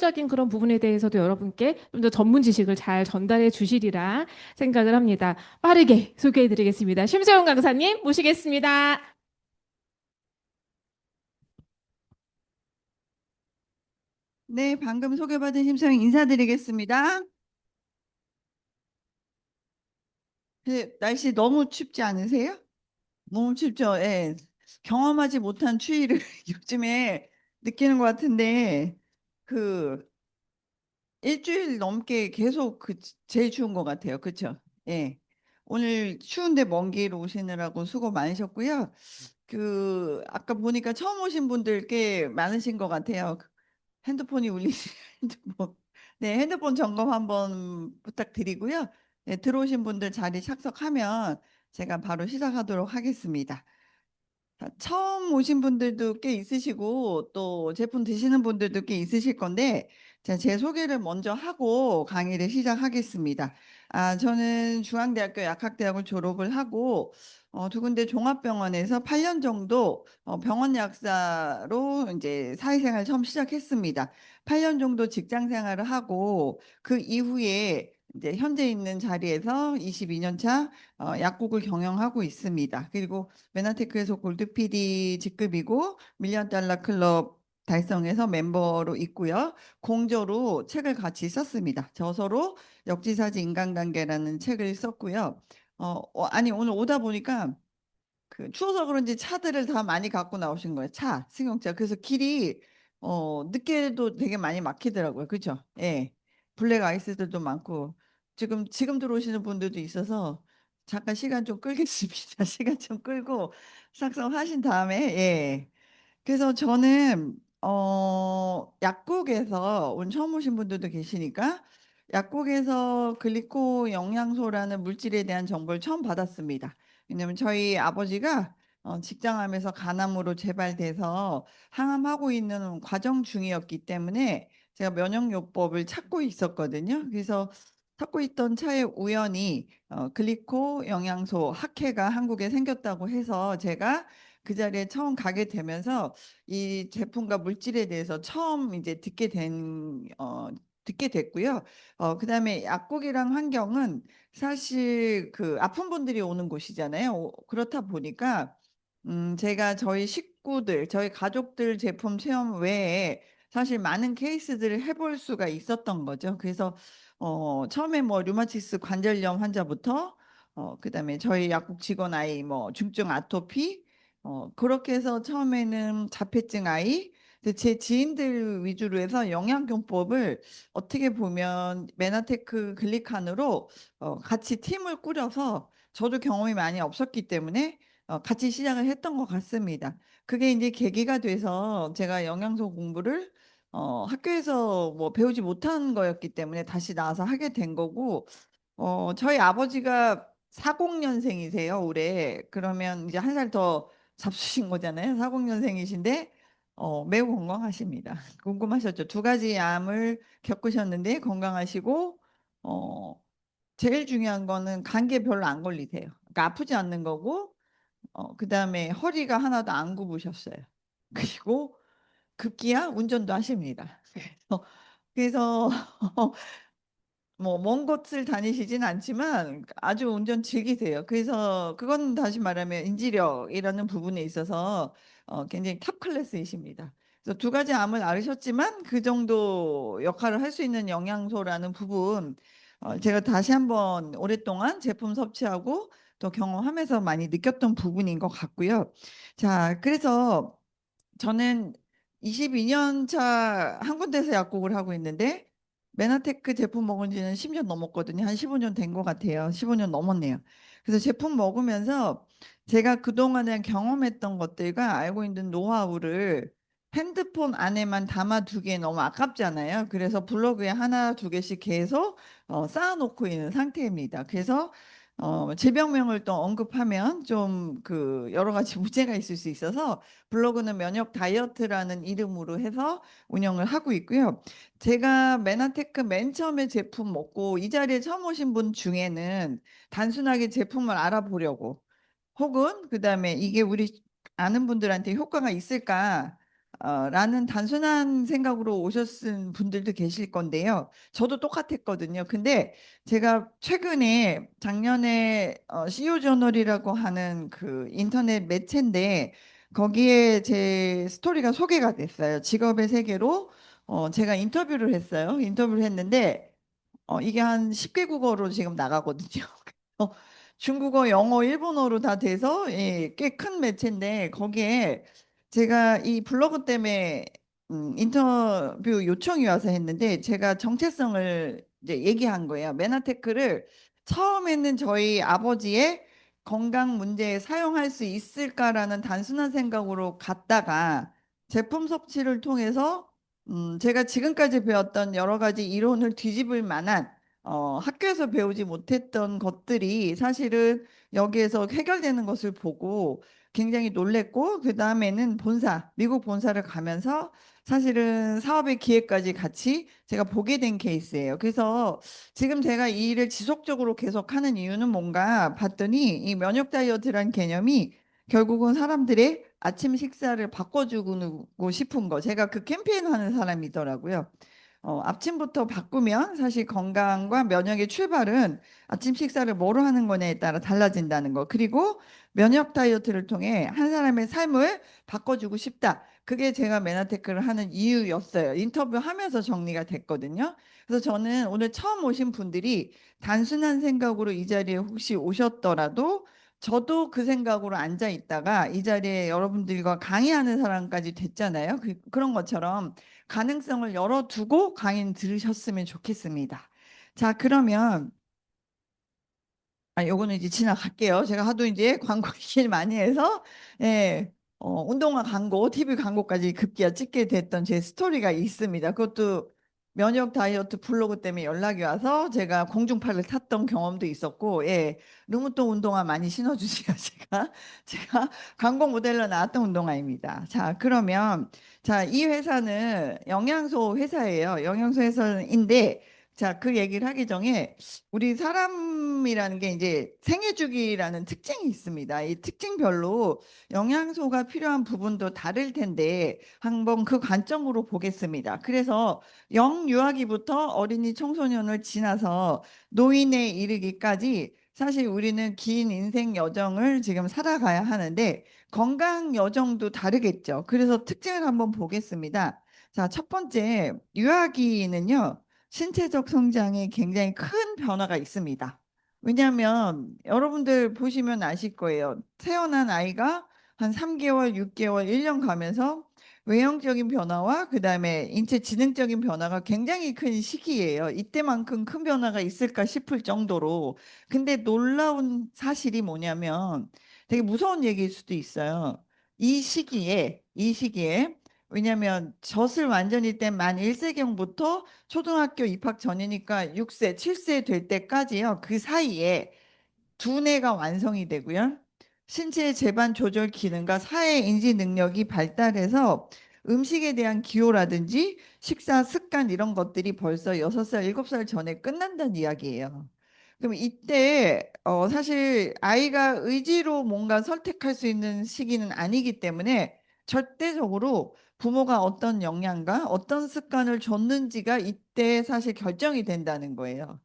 적인 그런 부분에 대해서도 여러분께 좀 더 전문 지식을 잘 전달해 주시리라 생각을 합니다. 빠르게 소개해 드리겠습니다. 심세영 강사님 모시겠습니다. 네, 방금 소개받은 심사영 인사드리겠습니다. 날씨 너무 춥지 않으세요? 너무 춥죠? 예. 경험하지 못한 추위를 요즘에 느끼는 것 같은데, 그, 일주일 넘게 계속 제일 추운 것 같아요. 그쵸? 예. 오늘 추운데 먼 길 오시느라고 수고 많으셨고요. 아까 보니까 처음 오신 분들 꽤 많으신 것 같아요. 핸드폰이 울리시 핸드폰. 네, 핸드폰 점검 한번 부탁드리고요. 네, 들어오신 분들 자리 착석하면 제가 바로 시작하도록 하겠습니다. 처음 오신 분들도 꽤 있으시고 또 제품 드시는 분들도 꽤 있으실 건데 제 소개를 먼저 하고 강의를 시작하겠습니다. 저는 중앙대학교 약학대학을 졸업을 하고 두 군데 종합병원에서 8년 정도 병원 약사로 이제 사회생활 처음 시작했습니다. 8년 정도 직장 생활을 하고 그 이후에 이제 현재 있는 자리에서 22년 차 약국을 경영하고 있습니다. 그리고 메나테크에서 골드 PD 직급이고 밀리언 달러 클럽 달성해서 멤버로 있고요. 공저로 책을 같이 썼습니다. 저서로 역지사지 인간관계라는 책을 썼고요. 아니 오늘 오다 보니까 추워서 그런지 차들을 다 많이 갖고 나오신 거예요. 차, 승용차. 그래서 길이 늦게도 되게 많이 막히더라고요. 그렇죠? 예. 블랙 아이스들도 많고 지금 들어오시는 분들도 있어서 잠깐 시간 좀 끌겠습니다. 시간 좀 끌고 작성하신 다음에 예. 그래서 저는 약국에서 오늘 처음 오신 분들도 계시니까 약국에서 글리코 영양소라는 물질에 대한 정보를 처음 받았습니다. 왜냐면 저희 아버지가 직장암에서 간암으로 재발돼서 항암하고 있는 과정 중이었기 때문에 제가 면역요법을 찾고 있었거든요. 그래서 찾고 있던 차에 우연히 글리코 영양소 학회가 한국에 생겼다고 해서 제가 그 자리에 처음 가게 되면서 이 제품과 물질에 대해서 처음 이제 듣게 됐고요. 그다음에 약국이랑 환경은 사실 아픈 분들이 오는 곳이잖아요. 그렇다 보니까 제가 저희 식구들, 저희 가족들 제품 체험 외에 사실 많은 케이스들을 해볼 수가 있었던 거죠. 그래서 처음에 뭐 류마티스 관절염 환자부터 그다음에 저희 약국 직원 아이 뭐 중증 아토피 그렇게 해서 처음에는 자폐증 아이 근데 제 지인들 위주로 해서 영양경법을 어떻게 보면 메나테크 글리칸으로 같이 팀을 꾸려서 저도 경험이 많이 없었기 때문에 같이 시작을 했던 것 같습니다. 그게 이제 계기가 돼서 제가 영양소 공부를 학교에서 뭐 배우지 못한 거였기 때문에 다시 나와서 하게 된 거고 저희 아버지가 40년생이세요, 올해. 그러면 이제 한 살 더 잡수신 거잖아요. 40년생이신데 매우 건강하십니다. 궁금하셨죠? 두 가지 암을 겪으셨는데 건강하시고 어, 제일 중요한 거는 감기에 별로 안 걸리세요. 그러니까 아프지 않는 거고 그다음에 허리가 하나도 안 굽으셨어요. 그리고 급기야 운전도 하십니다. 그래서 뭐 먼 곳을 다니시진 않지만 아주 운전 즐기세요. 그래서 그건 다시 말하면 인지력이라는 부분에 있어서 굉장히 탑 클래스이십니다. 그래서 두 가지 암을 앓으셨지만 그 정도 역할을 할 수 있는 영양소라는 부분 제가 다시 한번 오랫동안 제품 섭취하고 또 경험하면서 많이 느꼈던 부분인 것 같고요. 자, 그래서 저는 22년 차 한 군데서 약국을 하고 있는데 메나테크 제품 먹은 지는 10년 넘었거든요. 한 15년 된 것 같아요. 15년 넘었네요. 그래서 제품 먹으면서 제가 그동안에 경험했던 것들과 알고 있는 노하우를 핸드폰 안에만 담아두기에 너무 아깝잖아요. 그래서 블로그에 하나, 두 개씩 계속 쌓아놓고 있는 상태입니다. 그래서 질병명을 또 언급하면 좀 여러 가지 문제가 있을 수 있어서 블로그는 면역 다이어트라는 이름으로 해서 운영을 하고 있고요. 제가 메나테크 맨 처음에 제품 먹고 이 자리에 처음 오신 분 중에는 단순하게 제품을 알아보려고 혹은 그다음에 이게 우리 아는 분들한테 효과가 있을까 라는 단순한 생각으로 오셨은 분들도 계실 건데요. 저도 똑같았거든요. 근데 제가 최근에 작년에 CEO 저널이라고 하는 그 인터넷 매체인데 거기에 제 스토리가 소개가 됐어요. 직업의 세계로 제가 인터뷰를 했어요. 인터뷰를 했는데 이게 한 10개 국어로 지금 나가거든요. 어, 중국어, 영어, 일본어로 다 돼서 예, 꽤 큰 매체인데 거기에 제가 이 블로그 때문에 인터뷰 요청이 와서 했는데 제가 정체성을 이제 얘기한 거예요. 메나테크를 처음에는 저희 아버지의 건강 문제에 사용할 수 있을까라는 단순한 생각으로 갔다가 제품 섭취를 통해서 제가 지금까지 배웠던 여러 가지 이론을 뒤집을 만한 학교에서 배우지 못했던 것들이 사실은 여기에서 해결되는 것을 보고 굉장히 놀랬고, 그 다음에는 미국 본사를 가면서 사실은 사업의 기회까지 같이 제가 보게 된 케이스예요. 그래서 지금 제가 이 일을 지속적으로 계속하는 이유는 뭔가 봤더니 이 면역 다이어트란 개념이 결국은 사람들의 아침 식사를 바꿔주고 싶은 거. 제가 그 캠페인 하는 사람이더라고요. 아침부터 바꾸면 사실 건강과 면역의 출발은 아침 식사를 뭐로 하는 거냐에 따라 달라진다는 거. 그리고 면역 다이어트를 통해 한 사람의 삶을 바꿔주고 싶다. 그게 제가 메나테크를 하는 이유였어요. 인터뷰하면서 정리가 됐거든요. 그래서 저는 오늘 처음 오신 분들이 단순한 생각으로 이 자리에 혹시 오셨더라도 저도 그 생각으로 앉아 있다가 이 자리에 여러분들과 강의하는 사람까지 됐잖아요. 그런 것처럼 가능성을 열어두고 강의 들으셨으면 좋겠습니다. 자, 그러면 요거는 이제 지나갈게요. 제가 하도 이제 광고 얘기를 많이 해서 예, 운동화 광고, TV 광고까지 급기야 찍게 됐던 제 스토리가 있습니다. 그것도 면역 다이어트 블로그 때문에 연락이 와서 제가 공중파를 탔던 경험도 있었고, 예, 르무통 운동화 많이 신어주세요. 제가 광고 모델로 나왔던 운동화입니다. 자, 그러면 자, 이 회사는 영양소 회사예요. 영양소 회사인데 자, 그 얘기를 하기 전에 우리 사람이라는 게 이제 생애 주기라는 특징이 있습니다. 이 특징별로 영양소가 필요한 부분도 다를 텐데 한번 그 관점으로 보겠습니다. 그래서 영유아기부터 어린이 청소년을 지나서 노인에 이르기까지 사실 우리는 긴 인생 여정을 지금 살아가야 하는데 건강 여정도 다르겠죠. 그래서 특징을 한번 보겠습니다. 자, 첫 번째, 유아기는요. 신체적 성장에 굉장히 큰 변화가 있습니다. 왜냐하면 여러분들 보시면 아실 거예요. 태어난 아이가 한 3개월, 6개월, 1년 가면서 외형적인 변화와 그다음에 인체 지능적인 변화가 굉장히 큰 시기예요. 이때만큼 큰 변화가 있을까 싶을 정도로. 근데 놀라운 사실이 뭐냐면 되게 무서운 얘기일 수도 있어요. 이 시기에 왜냐하면 젖을 완전히 뗀 만 1세경부터 초등학교 입학 전이니까 6세, 7세 될 때까지요. 그 사이에 두뇌가 완성이 되고요. 신체의 재반 조절 기능과 사회 인지 능력이 발달해서 음식에 대한 기호라든지 식사 습관 이런 것들이 벌써 6살, 7살 전에 끝난다는 이야기예요. 그럼 이때 사실 아이가 의지로 뭔가 선택할 수 있는 시기는 아니기 때문에 절대적으로 부모가 어떤 영양과 어떤 습관을 줬는지가 이때 사실 결정이 된다는 거예요.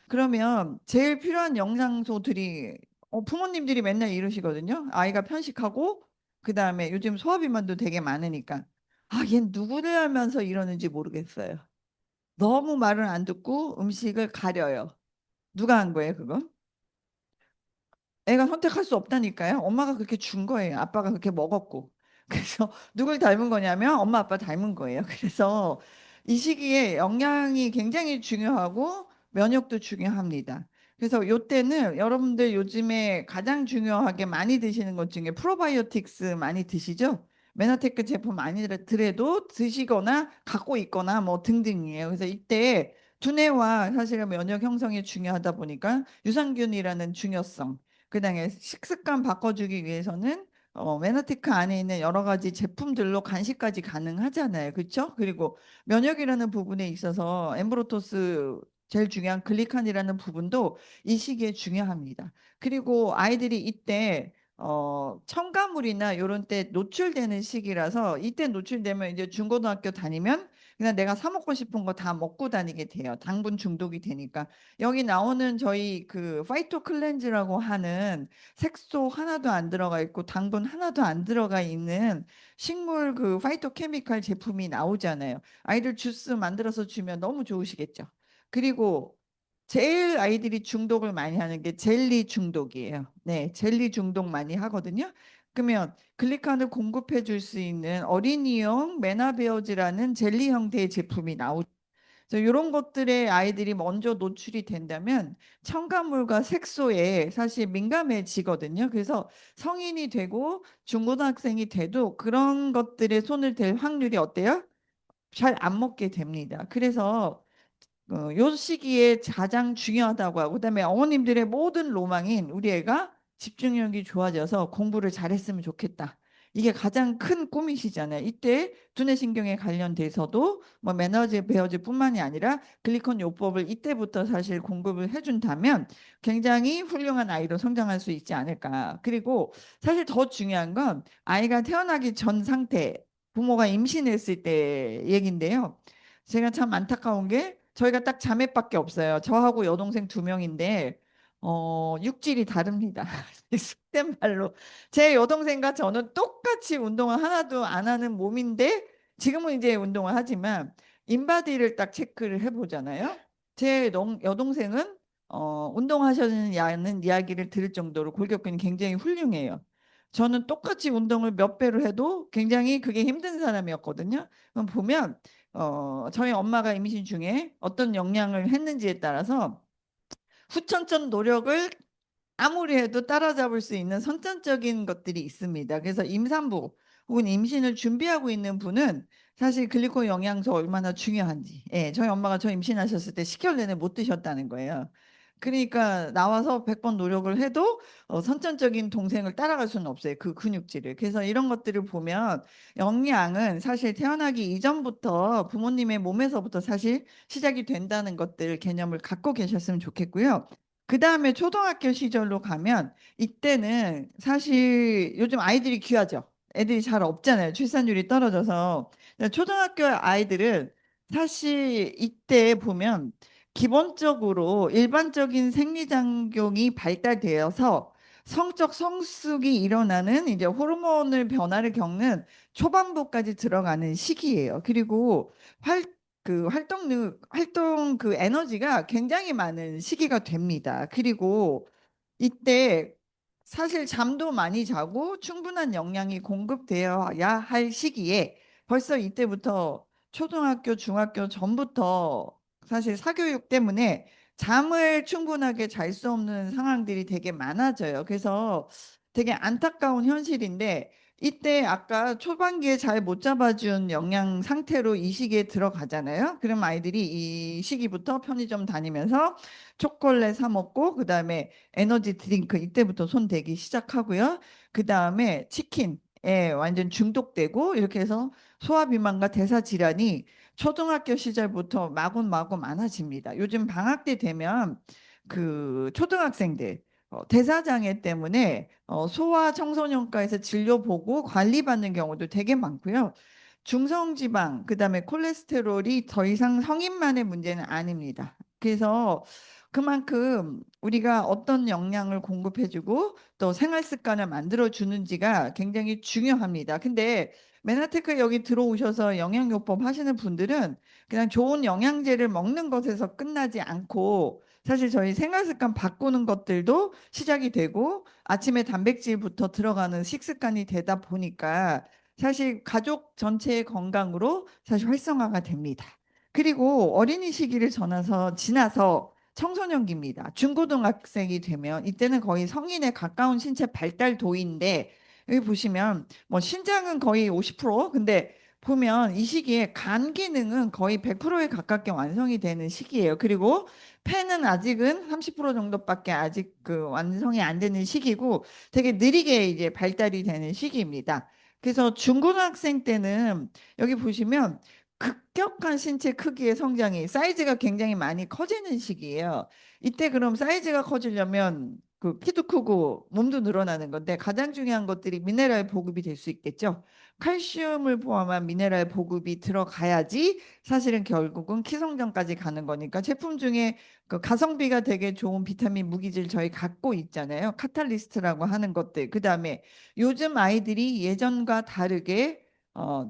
그러면 제일 필요한 영양소들이 부모님들이 맨날 이러시거든요. 아이가 편식하고 그다음에 요즘 소화비만도 되게 많으니까 얜 누구를 하면서 이러는지 모르겠어요. 너무 말을 안 듣고 음식을 가려요. 누가 한 거예요, 그거? 애가 선택할 수 없다니까요. 엄마가 그렇게 준 거예요. 아빠가 그렇게 먹었고. 그래서 누굴 닮은 거냐면 엄마 아빠 닮은 거예요. 그래서 이 시기에 영양이 굉장히 중요하고 면역도 중요합니다. 그래서 요때는 여러분들 요즘에 가장 중요하게 많이 드시는 것 중에 프로바이오틱스 많이 드시죠? 메나테크 제품 아니더라도 드시거나 갖고 있거나 뭐 등등이에요. 그래서 이때 두뇌와 사실은 면역 형성이 중요하다 보니까 유산균이라는 중요성 그다음에 식습관 바꿔주기 위해서는 메너테크 안에 있는 여러 가지 제품들로 간식까지 가능하잖아요. 그렇죠? 그리고 면역이라는 부분에 있어서 엠브로토스 제일 중요한 글리칸이라는 부분도 이 시기에 중요합니다. 그리고 아이들이 이때 첨가물이나 이런 때 노출되는 시기라서 이때 노출되면 이제 중고등학교 다니면 그냥 내가 사 먹고 싶은 거 다 먹고 다니게 돼요. 당분 중독이 되니까. 여기 나오는 저희 그 파이토 클렌즈라고 하는 색소 하나도 안 들어가 있고 당분 하나도 안 들어가 있는 식물 그 파이토 케미칼 제품이 나오잖아요. 아이들 주스 만들어서 주면 너무 좋으시겠죠. 그리고 제일 아이들이 중독을 많이 하는 게 젤리 중독이에요. 네, 젤리 중독 많이 하거든요. 그러면 글리칸을 공급해 줄 수 있는 어린이용 메나베어즈라는 젤리 형태의 제품이 나오죠. 이런 것들에 아이들이 먼저 노출이 된다면 첨가물과 색소에 사실 민감해지거든요. 그래서 성인이 되고 중고등학생이 돼도 그런 것들에 손을 댈 확률이 어때요? 잘 안 먹게 됩니다. 그래서 요 시기에 가장 중요하다고 하고 그다음에 어머님들의 모든 로망인 우리 애가 집중력이 좋아져서 공부를 잘했으면 좋겠다. 이게 가장 큰 꿈이시잖아요. 이때 두뇌신경에 관련돼서도 뭐 매너즈 베어즈뿐만이 아니라 글리콘 요법을 이때부터 사실 공급을 해준다면 굉장히 훌륭한 아이로 성장할 수 있지 않을까. 그리고 사실 더 중요한 건 아이가 태어나기 전 상태, 부모가 임신했을 때 얘긴데요. 제가 참 안타까운 게 저희가 딱 자매밖에 없어요. 저하고 여동생 두 명인데 육질이 다릅니다. 속된 말로 제 여동생과 저는 똑같이 운동을 하나도 안 하는 몸인데 지금은 이제 운동을 하지만 인바디를 딱 체크를 해보잖아요. 제 여동생은 운동하셨느냐는 이야기를 들을 정도로 골격근이 굉장히 훌륭해요. 저는 똑같이 운동을 몇 배로 해도 굉장히 그게 힘든 사람이었거든요. 그럼 보면 저희 엄마가 임신 중에 어떤 영양을 했는지에 따라서 후천적 노력을 아무리 해도 따라잡을 수 있는 선천적인 것들이 있습니다. 그래서 임산부 혹은 임신을 준비하고 있는 분은 사실 글리코 영양소 얼마나 중요한지. 예, 저희 엄마가 저 임신하셨을 때 10개월 내내 못 드셨다는 거예요. 그러니까 나와서 100번 노력을 해도 선천적인 동생을 따라갈 수는 없어요. 그 근육질을. 그래서 이런 것들을 보면 영양은 사실 태어나기 이전부터 부모님의 몸에서부터 사실 시작이 된다는 것들 개념을 갖고 계셨으면 좋겠고요. 그 다음에 초등학교 시절로 가면 이때는 사실 요즘 아이들이 귀하죠. 애들이 잘 없잖아요. 출산율이 떨어져서. 초등학교 아이들은 사실 이때 보면 기본적으로 일반적인 생리장경이 발달되어서 성적 성숙이 일어나는 이제 호르몬을 변화를 겪는 초반부까지 들어가는 시기예요. 그리고 활동 그 에너지가 굉장히 많은 시기가 됩니다. 그리고 이때 사실 잠도 많이 자고 충분한 영양이 공급되어야 할 시기에 벌써 이때부터 초등학교, 중학교 전부터 사실 사교육 때문에 잠을 충분하게 잘 수 없는 상황들이 되게 많아져요. 그래서 되게 안타까운 현실인데 이때 아까 초반기에 잘 못 잡아준 영양 상태로 이 시기에 들어가잖아요. 그럼 아이들이 이 시기부터 편의점 다니면서 초콜릿 사 먹고 그다음에 에너지 드링크 이때부터 손 대기 시작하고요. 그다음에 치킨에 완전 중독되고 이렇게 해서 소화비만과 대사 질환이 초등학교 시절부터 마구마구 많아집니다. 요즘 방학 때 되면 그 초등학생들 대사장애 때문에 소아 청소년과에서 진료 보고 관리받는 경우도 되게 많고요. 중성지방, 그다음에 콜레스테롤이 더 이상 성인만의 문제는 아닙니다. 그래서 그만큼 우리가 어떤 영양을 공급해주고 또 생활 습관을 만들어 주는지가 굉장히 중요합니다. 근데 메나테크 여기 들어오셔서 영양요법 하시는 분들은 그냥 좋은 영양제를 먹는 것에서 끝나지 않고 사실 저희 생활 습관 바꾸는 것들도 시작이 되고 아침에 단백질부터 들어가는 식습관이 되다 보니까 사실 가족 전체의 건강으로 사실 활성화가 됩니다. 그리고 어린이 시기를 지나서 청소년기입니다. 중고등학생이 되면 이때는 거의 성인에 가까운 신체 발달 도인데 여기 보시면 뭐 신장은 거의 50% 근데 보면 이 시기에 간 기능은 거의 100%에 가깝게 완성이 되는 시기예요. 그리고 폐는 아직은 30% 정도밖에 아직 그 완성이 안 되는 시기고 되게 느리게 이제 발달이 되는 시기입니다. 그래서 중고등학생 때는 여기 보시면 급격한 신체 크기의 성장이 사이즈가 굉장히 많이 커지는 시기예요. 이때 그럼 사이즈가 커지려면 그 키도 크고 몸도 늘어나는 건데 가장 중요한 것들이 미네랄 보급이 될 수 있겠죠. 칼슘을 포함한 미네랄 보급이 들어가야지 사실은 결국은 키 성장까지 가는 거니까 제품 중에 그 가성비가 되게 좋은 비타민 무기질 저희 갖고 있잖아요. 카탈리스트라고 하는 것들. 그다음에 요즘 아이들이 예전과 다르게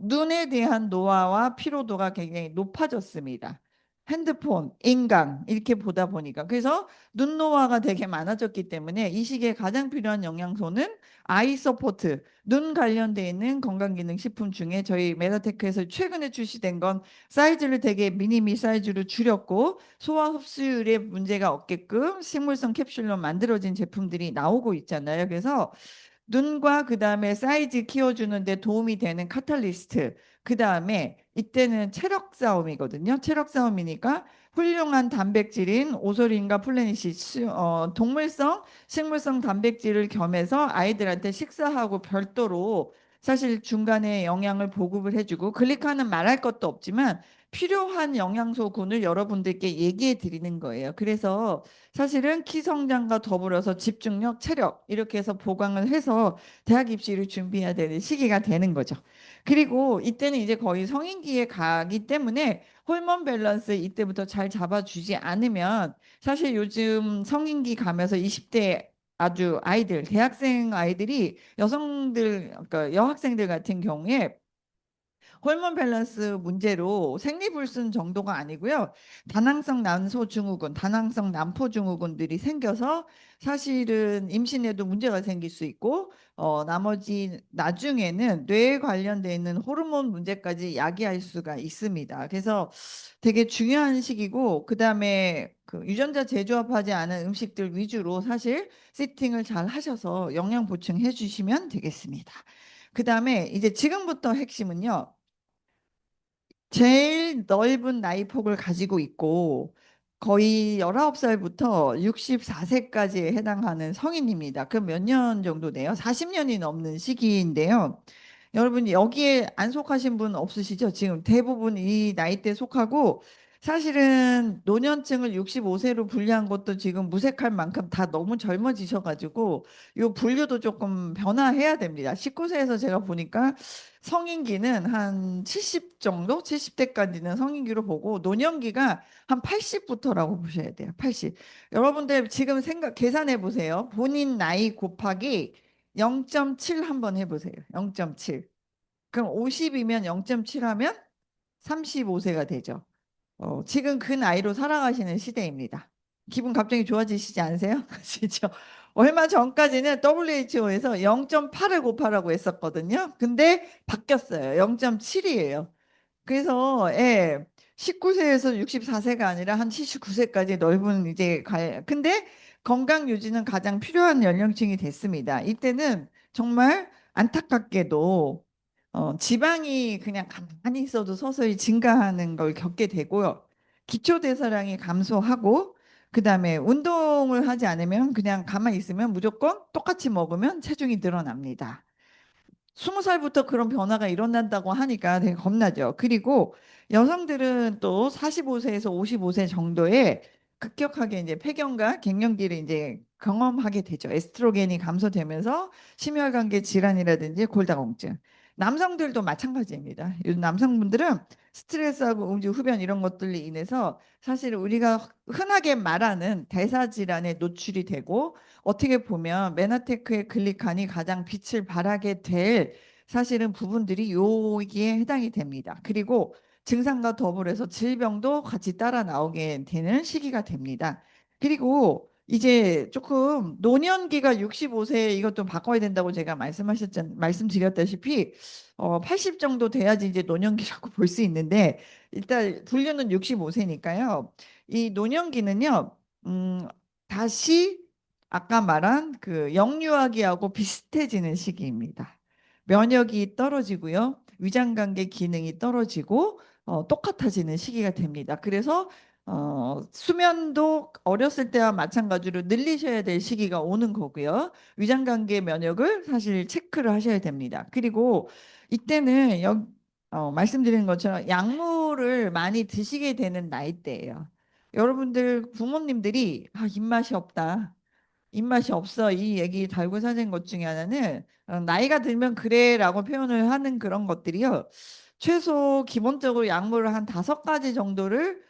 눈에 대한 노화와 피로도가 굉장히 높아졌습니다. 핸드폰, 인강 이렇게 보다 보니까 그래서 눈노화가 되게 많아졌기 때문에 이 시기에 가장 필요한 영양소는 아이 서포트, 눈 관련돼 있는 건강기능식품 중에 저희 메다테크에서 최근에 출시된 건 사이즈를 되게 미니미 사이즈로 줄였고 소화 흡수율에 문제가 없게끔 식물성 캡슐로 만들어진 제품들이 나오고 있잖아요. 그래서 눈과 그다음에 사이즈 키워주는 데 도움이 되는 카탈리스트. 그다음에 이때는 체력 싸움이거든요. 체력 싸움이니까 훌륭한 단백질인 오소린과 플래닛이 동물성, 식물성 단백질을 겸해서 아이들한테 식사하고 별도로 사실 중간에 영양을 보급을 해주고 글리카는 말할 것도 없지만 필요한 영양소군을 여러분들께 얘기해 드리는 거예요. 그래서 사실은 키 성장과 더불어서 집중력, 체력 이렇게 해서 보강을 해서 대학 입시를 준비해야 되는 시기가 되는 거죠. 그리고 이때는 이제 거의 성인기에 가기 때문에 호르몬 밸런스 이때부터 잘 잡아주지 않으면 사실 요즘 성인기 가면서 20대 아주 아이들, 대학생 아이들이 여성들, 그러니까 여학생들 같은 경우에 호르몬 밸런스 문제로 생리불순 정도가 아니고요. 다낭성 난소 증후군, 다낭성 난포 증후군들이 생겨서 사실은 임신에도 문제가 생길 수 있고 나머지 나중에는 뇌에 관련돼 있는 호르몬 문제까지 야기할 수가 있습니다. 그래서 되게 중요한 시기고 그다음에 그 유전자 재조합하지 않은 음식들 위주로 사실 세팅을 잘 하셔서 영양 보충해 주시면 되겠습니다. 그다음에 이제 지금부터 핵심은요. 제일 넓은 나이 폭을 가지고 있고 거의 19살부터 64세까지에 해당하는 성인입니다. 그럼 몇 년 정도 돼요? 40년이 넘는 시기인데요. 여러분 여기에 안 속하신 분 없으시죠? 지금 대부분 이 나이대 속하고 사실은 노년층을 65세로 분류한 것도 지금 무색할 만큼 다 너무 젊어지셔가지고 요 분류도 조금 변화해야 됩니다. 19세에서 제가 보니까 성인기는 한 70 정도? 70대까지는 성인기로 보고 노년기가 한 80부터라고 보셔야 돼요. 80. 여러분들 지금 계산해 보세요. 본인 나이 곱하기 0.7 한번 해보세요. 0.7. 그럼 50이면 0.7 하면 35세가 되죠. 지금 그 나이로 살아가시는 시대입니다. 기분 갑자기 좋아지시지 않으세요? 진짜 얼마 전까지는 WHO에서 0.8을 곱하라고 했었거든요. 근데 바뀌었어요. 0.7이에요. 그래서 19세에서 64세가 아니라 한 79세까지 넓은 이제 근데 건강 유지는 가장 필요한 연령층이 됐습니다. 이때는 정말 안타깝게도 지방이 그냥 가만히 있어도 서서히 증가하는 걸 겪게 되고요. 기초 대사량이 감소하고 그다음에 운동을 하지 않으면 그냥 가만히 있으면 무조건 똑같이 먹으면 체중이 늘어납니다. 20살부터 그런 변화가 일어난다고 하니까 되게 겁나죠. 그리고 여성들은 또 45세에서 55세 정도에 급격하게 이제 폐경과 갱년기를 이제 경험하게 되죠. 에스트로겐이 감소되면서 심혈관계 질환이라든지 골다공증. 남성들도 마찬가지입니다. 요즘 남성분들은 스트레스하고 음주, 흡연 이런 것들로 인해서 사실 우리가 흔하게 말하는 대사 질환에 노출이 되고 어떻게 보면 메나테크의 글리칸이 가장 빛을 발하게 될 사실은 부분들이 여기에 해당이 됩니다. 그리고 증상과 더불어서 질병도 같이 따라 나오게 되는 시기가 됩니다. 그리고 이제 조금 노년기가 65세 이것도 바꿔야 된다고 제가 말씀드렸다시피 80 정도 돼야지 이제 노년기라고 볼 수 있는데 일단 분류는 65세니까요. 이 노년기는요. 다시 아까 말한 그 영유아기하고 비슷해지는 시기입니다. 면역이 떨어지고요. 위장관계 기능이 떨어지고 똑같아지는 시기가 됩니다. 그래서 수면도 어렸을 때와 마찬가지로 늘리셔야 될 시기가 오는 거고요. 위장관계 면역을 사실 체크를 하셔야 됩니다. 그리고 이때는 말씀드린 것처럼 약물을 많이 드시게 되는 나이대예요. 여러분들 부모님들이 입맛이 없다. 입맛이 없어 이 얘기 달고 사는 것 중에 하나는 나이가 들면 그래라고 표현을 하는 그런 것들이요. 최소 기본적으로 약물을 한 5가지 정도를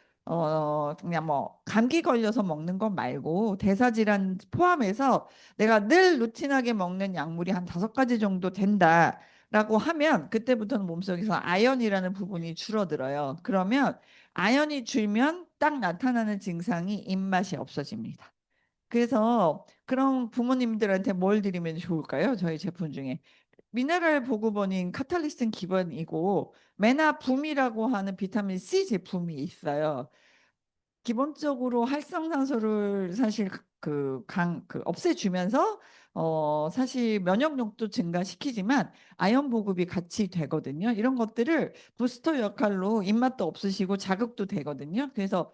그냥 뭐 감기 걸려서 먹는 것 말고 대사질환 포함해서 내가 늘 루틴하게 먹는 약물이 한 5가지 정도 된다라고 하면 그때부터는 몸속에서 아연이라는 부분이 줄어들어요. 그러면 아연이 줄면 딱 나타나는 증상이 입맛이 없어집니다. 그래서 그런 부모님들한테 뭘 드리면 좋을까요? 저희 제품 중에 미네랄 보급원인 카탈리스틴 기반이고 메나붐이라고 하는 비타민 C 제품이 있어요. 기본적으로 활성산소를 사실 그 없애주면서 사실 면역력도 증가시키지만 아연 보급이 같이 되거든요. 이런 것들을 부스터 역할로 입맛도 없으시고 자극도 되거든요. 그래서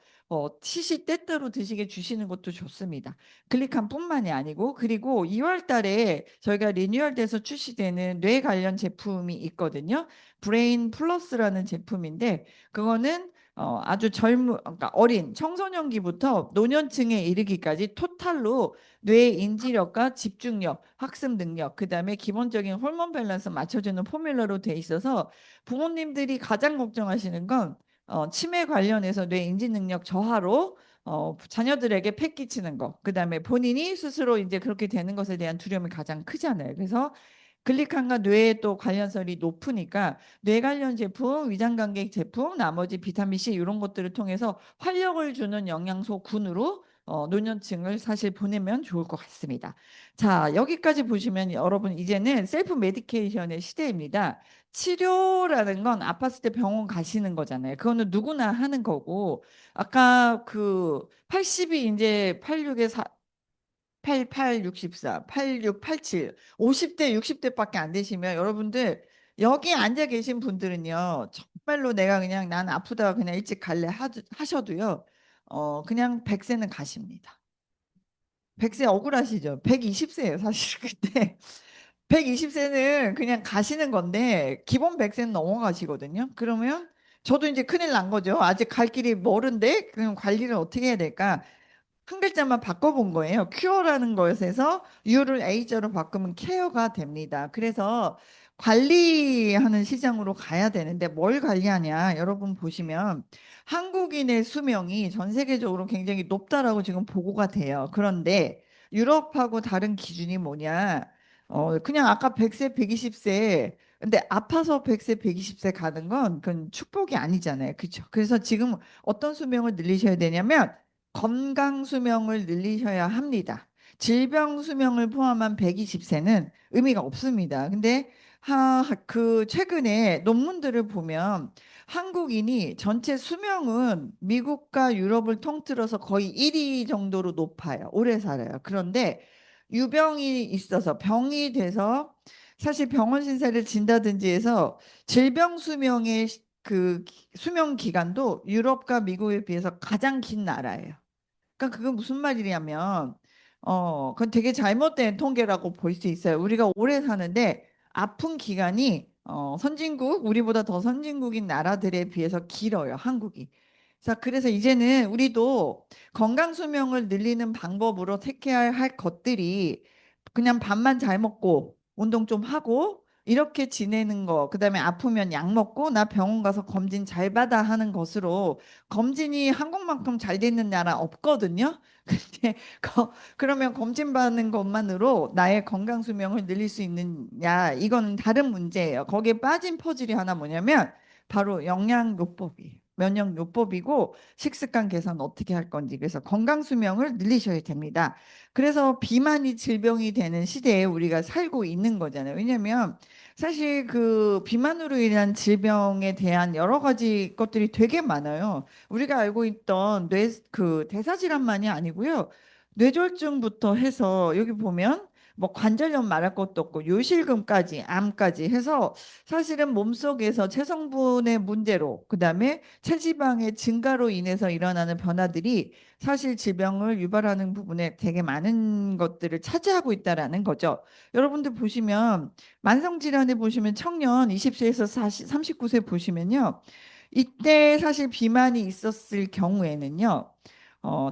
시시때때로 드시게 주시는 것도 좋습니다. 글리칸뿐만이 아니고 그리고 2월 달에 저희가 리뉴얼돼서 출시되는 뇌 관련 제품이 있거든요. 브레인 플러스라는 제품인데 그거는 아주 그러니까 어린 청소년기부터 노년층에 이르기까지 토탈로 뇌 인지력과 집중력, 학습 능력, 그다음에 기본적인 호르몬 밸런스 맞춰주는 포뮬러로 돼 있어서 부모님들이 가장 걱정하시는 건 치매 관련해서 뇌 인지 능력 저하로 자녀들에게 패 끼치는 거, 그다음에 본인이 스스로 이제 그렇게 되는 것에 대한 두려움이 가장 크잖아요. 그래서 글리칸과 뇌에 또 관련성이 높으니까 뇌 관련 제품, 위장관계 제품, 나머지 비타민 C 이런 것들을 통해서 활력을 주는 영양소 군으로 노년층을 사실 보내면 좋을 것 같습니다. 자, 여기까지 보시면 여러분 이제는 셀프 메디케이션의 시대입니다. 치료라는 건 아팠을 때 병원 가시는 거잖아요. 그거는 누구나 하는 거고 아까 그 80이 이제 86에 88, 64, 86, 87, 50대, 60대밖에 안 되시면 여러분들 여기 앉아 계신 분들은요 정말로 내가 그냥 난 아프다가 그냥 일찍 갈래 하셔도요 그냥 100세는 가십니다. 100세 억울하시죠? 120세예요 사실 그때 120세는 그냥 가시는 건데 기본 100세는 넘어가시거든요. 그러면 저도 이제 큰일 난 거죠. 아직 갈 길이 멀은데 그럼 관리를 어떻게 해야 될까? 한 글자만 바꿔본 거예요. 큐어라는 것에서 U를 A자로 바꾸면 케어가 됩니다. 그래서 관리하는 시장으로 가야 되는데 뭘 관리하냐? 여러분 보시면 한국인의 수명이 전 세계적으로 굉장히 높다라고 지금 보고가 돼요. 그런데 유럽하고 다른 기준이 뭐냐? 그냥 아까 100세, 120세 근데 아파서 100세, 120세 가는 건 그건 축복이 아니잖아요. 그렇죠? 그래서 지금 어떤 수명을 늘리셔야 되냐면 건강 수명을 늘리셔야 합니다. 질병 수명을 포함한 120세는 의미가 없습니다. 근데 그 최근에 논문들을 보면 한국인이 전체 수명은 미국과 유럽을 통틀어서 거의 1위 정도로 높아요. 오래 살아요. 그런데 유병이 있어서 병이 돼서 사실 병원 신세를 진다든지 해서 질병 수명의 수명 기간도 유럽과 미국에 비해서 가장 긴 나라예요. 그러니까 그건 무슨 말이냐면 그건 되게 잘못된 통계라고 볼 수 있어요. 우리가 오래 사는데 아픈 기간이 선진국 우리보다 더 선진국인 나라들에 비해서 길어요. 한국이. 자, 그래서 이제는 우리도 건강 수명을 늘리는 방법으로 택해야 할 것들이 그냥 밥만 잘 먹고 운동 좀 하고 이렇게 지내는 거, 그다음에 아프면 약 먹고 나 병원 가서 검진 잘 받아 하는 것으로 검진이 한국만큼 잘 되는 나라 없거든요. 근데 그러면 검진 받는 것만으로 나의 건강 수명을 늘릴 수 있느냐? 이거는 다른 문제예요. 거기에 빠진 퍼즐이 하나 뭐냐면 바로 영양요법이에요. 면역요법이고 식습관 개선 어떻게 할 건지 그래서 건강 수명을 늘리셔야 됩니다. 그래서 비만이 질병이 되는 시대에 우리가 살고 있는 거잖아요. 왜냐하면 사실 그 비만으로 인한 질병에 대한 여러 가지 것들이 되게 많아요. 우리가 알고 있던 그 대사질환만이 아니고요. 뇌졸중부터 해서 여기 보면 뭐 관절염 말할 것도 없고 요실금까지 암까지 해서 사실은 몸속에서 체성분의 문제로 그다음에 체지방의 증가로 인해서 일어나는 변화들이 사실 질병을 유발하는 부분에 되게 많은 것들을 차지하고 있다라는 거죠. 여러분들 보시면 만성질환에 보시면 청년 20세에서 39세 보시면요. 이때 사실 비만이 있었을 경우에는요.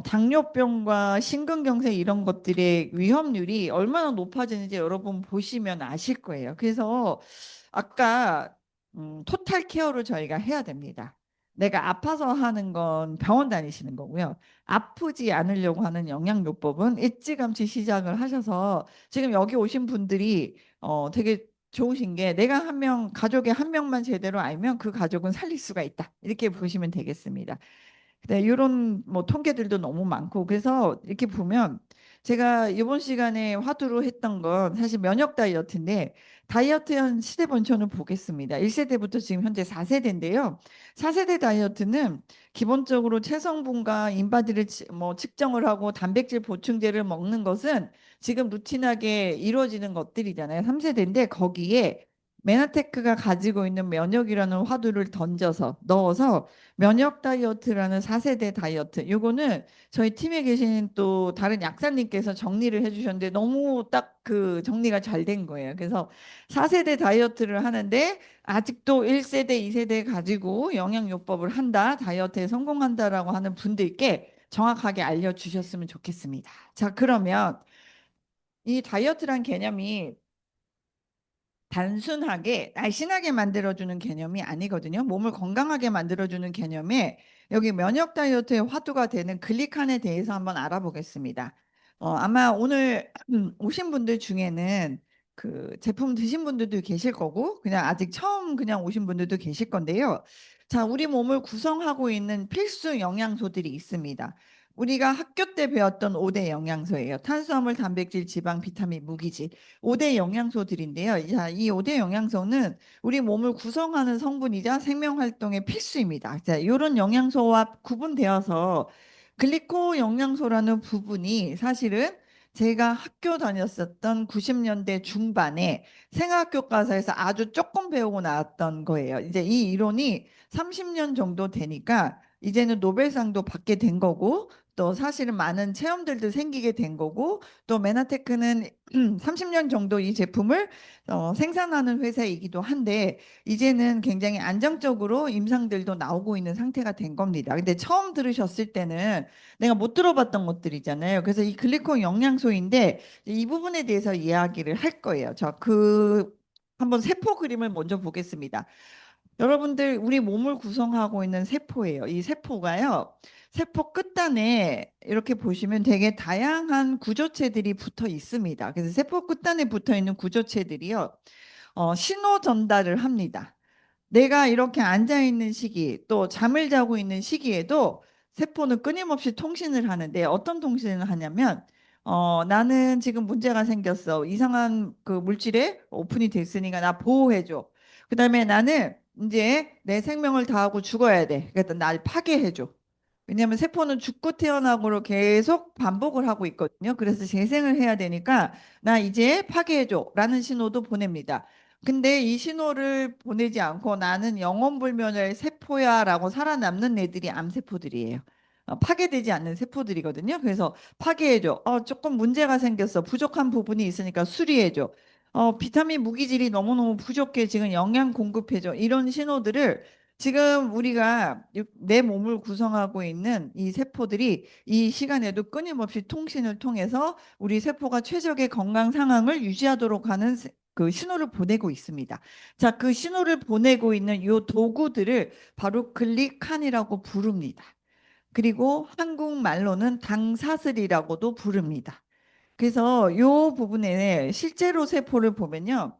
당뇨병과 심근경색 이런 것들의 위험률이 얼마나 높아지는지 여러분 보시면 아실 거예요. 그래서 아까 토탈 케어를 저희가 해야 됩니다. 내가 아파서 하는 건 병원 다니시는 거고요. 아프지 않으려고 하는 영양요법은 일찌감치 시작을 하셔서 지금 여기 오신 분들이 되게 좋으신 게 내가 한 명, 가족의 한 명만 제대로 알면 그 가족은 살릴 수가 있다. 이렇게 보시면 되겠습니다. 네, 이런 뭐 통계들도 너무 많고 그래서 이렇게 보면 제가 이번 시간에 화두로 했던 건 사실 면역 다이어트인데 다이어트형 시대 번천을 보겠습니다. 1세대부터 지금 현재 4세대인데요. 4세대 다이어트는 기본적으로 체성분과 인바디를 뭐 측정을 하고 단백질 보충제를 먹는 것은 지금 루틴하게 이루어지는 것들이잖아요. 3세대인데 거기에 메나테크가 가지고 있는 면역이라는 화두를 던져서 넣어서 면역 다이어트라는 4세대 다이어트. 요거는 저희 팀에 계신 또 다른 약사님께서 정리를 해주셨는데 너무 딱 그 정리가 잘 된 거예요. 그래서 4세대 다이어트를 하는데 아직도 1세대, 2세대 가지고 영양요법을 한다, 다이어트에 성공한다라고 하는 분들께 정확하게 알려주셨으면 좋겠습니다. 자, 그러면 이 다이어트란 개념이 단순하게 날씬하게 만들어주는 개념이 아니거든요. 몸을 건강하게 만들어주는 개념에 여기 면역 다이어트의 화두가 되는 글리칸에 대해서 한번 알아보겠습니다. 아마 오늘 오신 분들 중에는 그 제품 드신 분들도 계실 거고 그냥 아직 처음 그냥 오신 분들도 계실 건데요. 자, 우리 몸을 구성하고 있는 필수 영양소들이 있습니다. 우리가 학교 때 배웠던 5대 영양소예요. 탄수화물, 단백질, 지방, 비타민, 무기질. 5대 영양소들인데요. 자, 이 5대 영양소는 우리 몸을 구성하는 성분이자 생명 활동의 필수입니다. 자, 이런 영양소와 구분되어서 글리코 영양소라는 부분이 사실은 제가 학교 다녔었던 90년대 중반에 생활교과서에서 아주 조금 배우고 나왔던 거예요. 이제 이 이론이 30년 정도 되니까 이제는 노벨상도 받게 된 거고 또 사실은 많은 체험들도 생기게 된 거고 또 메나테크는 30년 정도 이 제품을 생산하는 회사이기도 한데 이제는 굉장히 안정적으로 임상들도 나오고 있는 상태가 된 겁니다. 근데 처음 들으셨을 때는 내가 못 들어봤던 것들이잖아요. 그래서 이 글리콘 영양소인데 이 부분에 대해서 이야기를 할 거예요. 한번 세포 그림을 먼저 보겠습니다. 여러분들 우리 몸을 구성하고 있는 세포예요. 이 세포가요. 세포 끝단에 이렇게 보시면 되게 다양한 구조체들이 붙어 있습니다. 그래서 세포 끝단에 붙어 있는 구조체들이요. 신호 전달을 합니다. 내가 이렇게 앉아 있는 시기, 또 잠을 자고 있는 시기에도 세포는 끊임없이 통신을 하는데 어떤 통신을 하냐면 나는 지금 문제가 생겼어. 이상한 그 물질에 오픈이 됐으니까 나 보호해줘. 그다음에 나는 이제 내 생명을 다하고 죽어야 돼. 그러니까 날 파괴해줘. 왜냐하면 세포는 죽고 태어나고로 계속 반복을 하고 있거든요. 그래서 재생을 해야 되니까 나 이제 파괴해줘라는 신호도 보냅니다. 근데 이 신호를 보내지 않고 나는 영원불멸의 세포야라고 살아남는 애들이 암세포들이에요. 파괴되지 않는 세포들이거든요. 그래서 파괴해줘. 조금 문제가 생겼어. 부족한 부분이 있으니까 수리해줘. 비타민 무기질이 너무너무 부족해. 지금 영양 공급해줘. 이런 신호들을 지금 우리가 내 몸을 구성하고 있는 이 세포들이 이 시간에도 끊임없이 통신을 통해서 우리 세포가 최적의 건강 상황을 유지하도록 하는 그 신호를 보내고 있습니다. 자, 그 신호를 보내고 있는 이 도구들을 바로 글리칸이라고 부릅니다. 그리고 한국말로는 당사슬이라고도 부릅니다. 그래서 이 부분에 실제로 세포를 보면요.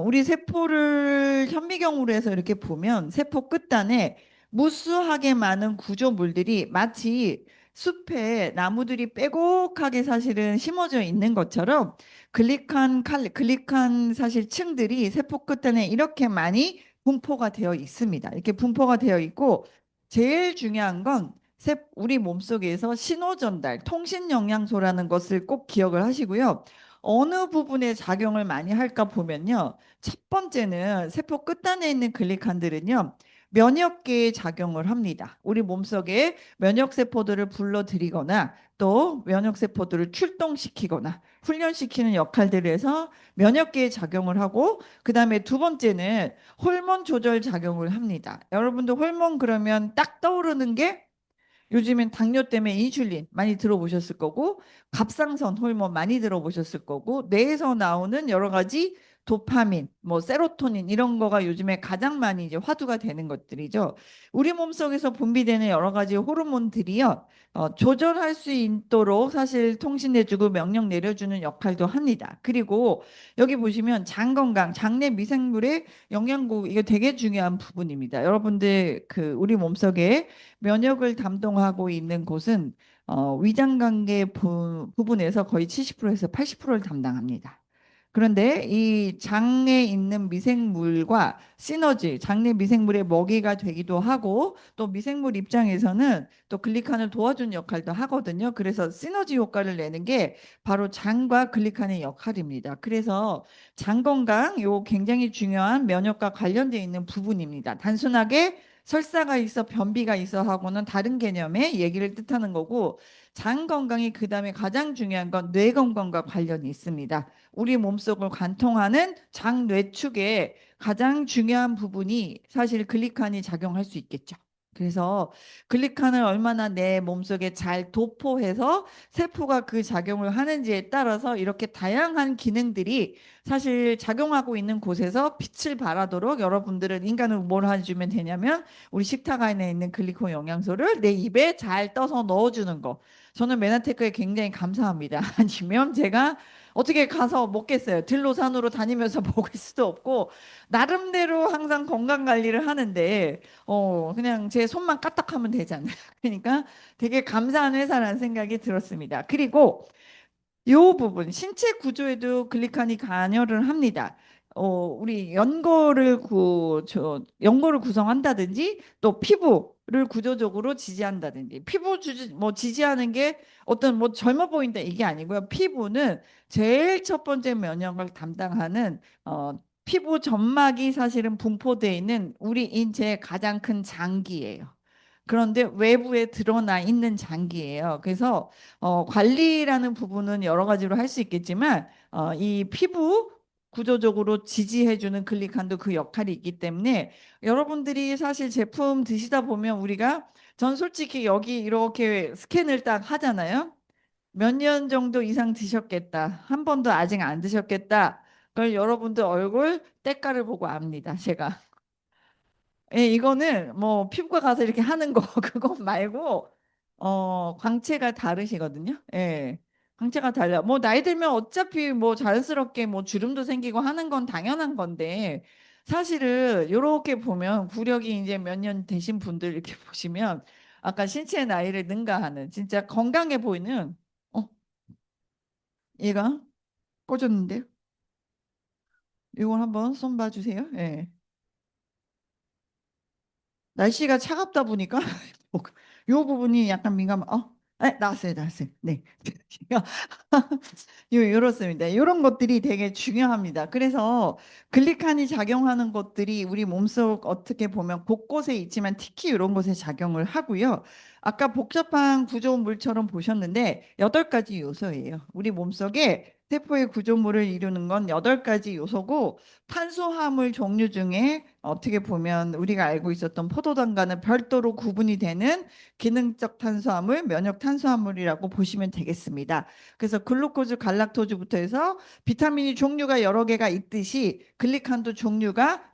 우리 세포를 현미경으로 해서 이렇게 보면 세포 끝단에 무수하게 많은 구조물들이 마치 숲에 나무들이 빼곡하게 사실은 심어져 있는 것처럼 글리칸 사실 층들이 세포 끝단에 이렇게 많이 분포가 되어 있습니다. 이렇게 분포가 되어 있고 제일 중요한 건 우리 몸속에서 신호 전달, 통신 영양소라는 것을 꼭 기억을 하시고요. 어느 부분에 작용을 많이 할까 보면요. 첫 번째는 세포 끝단에 있는 글리칸들은요. 면역계에 작용을 합니다. 우리 몸속에 면역세포들을 불러들이거나 또 면역세포들을 출동시키거나 훈련시키는 역할들을 해서 면역계에 작용을 하고 그다음에 두 번째는 호르몬 조절 작용을 합니다. 여러분들 호르몬 그러면 딱 떠오르는 게 요즘엔 당뇨 때문에 인슐린 많이 들어보셨을 거고, 갑상선 호르몬 많이 들어보셨을 거고, 뇌에서 나오는 여러 가지 도파민, 뭐 세로토닌 이런 거가 요즘에 가장 많이 이제 화두가 되는 것들이죠. 우리 몸속에서 분비되는 여러 가지 호르몬들이요. 조절할 수 있도록 사실 통신해주고 명령 내려주는 역할도 합니다. 그리고 여기 보시면 장 건강, 장내 미생물의 영양고 이거 되게 중요한 부분입니다. 여러분들 그 우리 몸속에 면역을 담당하고 있는 곳은 위장관계 부분에서 거의 70%에서 80%를 담당합니다. 그런데 이 장에 있는 미생물과 시너지, 장내 미생물의 먹이가 되기도 하고 또 미생물 입장에서는 또 글리칸을 도와주는 역할도 하거든요. 그래서 시너지 효과를 내는 게 바로 장과 글리칸의 역할입니다. 그래서 장 건강, 요 굉장히 중요한 면역과 관련되어 있는 부분입니다. 단순하게 설사가 있어 변비가 있어 하고는 다른 개념의 얘기를 뜻하는 거고 장 건강이 그다음에 가장 중요한 건 뇌 건강과 관련이 있습니다. 우리 몸속을 관통하는 장뇌축의 가장 중요한 부분이 사실 글리칸이 작용할 수 있겠죠. 그래서 글리칸을 얼마나 내 몸속에 잘 도포해서 세포가 그 작용을 하는지에 따라서 이렇게 다양한 기능들이 사실 작용하고 있는 곳에서 빛을 발하도록 여러분들은 인간을 뭘 해주면 되냐면 우리 식탁 안에 있는 글리콘 영양소를 내 입에 잘 떠서 넣어주는 거. 저는 메나테크에 굉장히 감사합니다. 아니면 제가 어떻게 가서 먹겠어요. 들로 산으로 다니면서 먹을 수도 없고 나름대로 항상 건강 관리를 하는데 그냥 제 손만 까딱하면 되잖아요. 그러니까 되게 감사한 회사라는 생각이 들었습니다. 그리고 요 부분 신체 구조에도 글리칸이 관여를 합니다. 우리 연골을 구성한다든지 또 피부를 구조적으로 지지한다든지 피부 지지하는 게 어떤 뭐 젊어 보인다 이게 아니고요. 피부는 제일 첫 번째 면역을 담당하는 피부 점막이 사실은 분포되어 있는 우리 인체의 가장 큰 장기예요. 그런데 외부에 드러나 있는 장기예요. 그래서 관리라는 부분은 여러 가지로 할 수 있겠지만 이 피부 구조적으로 지지해주는 글리칸도 그 역할이 있기 때문에 여러분들이 사실 제품 드시다 보면 우리가 전 솔직히 여기 이렇게 스캔을 딱 하잖아요. 몇 년 정도 이상 드셨겠다. 한 번도 아직 안 드셨겠다. 그걸 여러분들 얼굴 때깔을 보고 압니다. 제가. 예, 이거는 뭐 피부과 가서 이렇게 하는 거 그거 말고 광채가 다르시거든요. 예. 광채가 달라. 뭐 나이 들면 어차피 뭐 자연스럽게 뭐 주름도 생기고 하는 건 당연한 건데 사실은 요렇게 보면 구력이 이제 몇 년 되신 분들 이렇게 보시면 아까 신체 나이를 능가하는 진짜 건강해 보이는 어 얘가 꽂았는데 이걸 한번 손 봐주세요. 예. 날씨가 차갑다 보니까 요 부분이 약간 민감. 네, 나왔어요, 나왔어요. 네. 이렇습니다. 이런 것들이 되게 중요합니다. 그래서 글리칸이 작용하는 것들이 우리 몸속 어떻게 보면 곳곳에 있지만 특히 이런 곳에 작용을 하고요. 아까 복잡한 구조물처럼 보셨는데 8가지 요소예요. 우리 몸속에 세포의 구조물을 이루는 건 8가지 요소고 탄수화물 종류 중에 어떻게 보면 우리가 알고 있었던 포도당과는 별도로 구분이 되는 기능적 탄수화물, 면역 탄수화물이라고 보시면 되겠습니다. 그래서 글루코즈, 갈락토즈부터 해서 비타민이 종류가 여러 개가 있듯이 글리칸도 종류가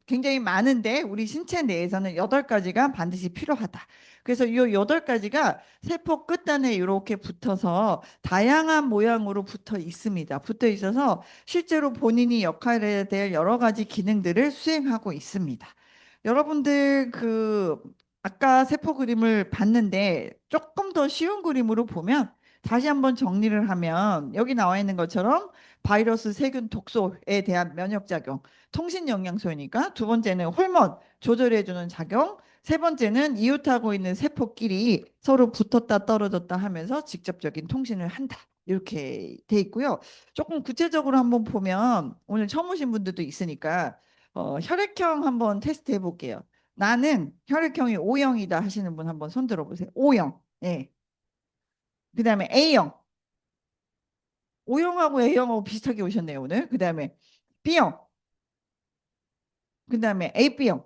굉장히 많은데 우리 신체 내에서는 8가지가 반드시 필요하다. 그래서 이 8가지가 세포 끝단에 이렇게 붙어서 다양한 모양으로 붙어 있습니다. 붙어 있어서 실제로 본인이 역할에 대한 여러 가지 기능들을 수행하고 있습니다. 여러분들 아까 세포 그림을 봤는데 조금 더 쉬운 그림으로 보면 다시 한번 정리를 하면 여기 나와 있는 것처럼 바이러스, 세균, 독소에 대한 면역 작용, 통신 영양소이니까 두 번째는 호르몬 조절해 주는 작용, 세 번째는 이웃하고 있는 세포끼리 서로 붙었다 떨어졌다 하면서 직접적인 통신을 한다. 이렇게 돼 있고요. 조금 구체적으로 한번 보면 오늘 처음 오신 분들도 있으니까 혈액형 한번 테스트 해볼게요. 나는 혈액형이 O형이다 하시는 분 한번 손 들어보세요. O형. 예. 그다음에 A형. O형하고 A형하고 비슷하게 오셨네요, 오늘. 그다음에 B형. 그다음에 AB형.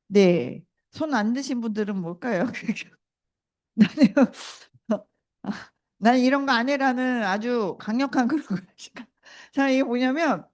네. 손 안 드신 분들은 뭘까요? 나는 난 이런 거 아니라는 아주 강력한 그런 거. 자, 이게 뭐냐면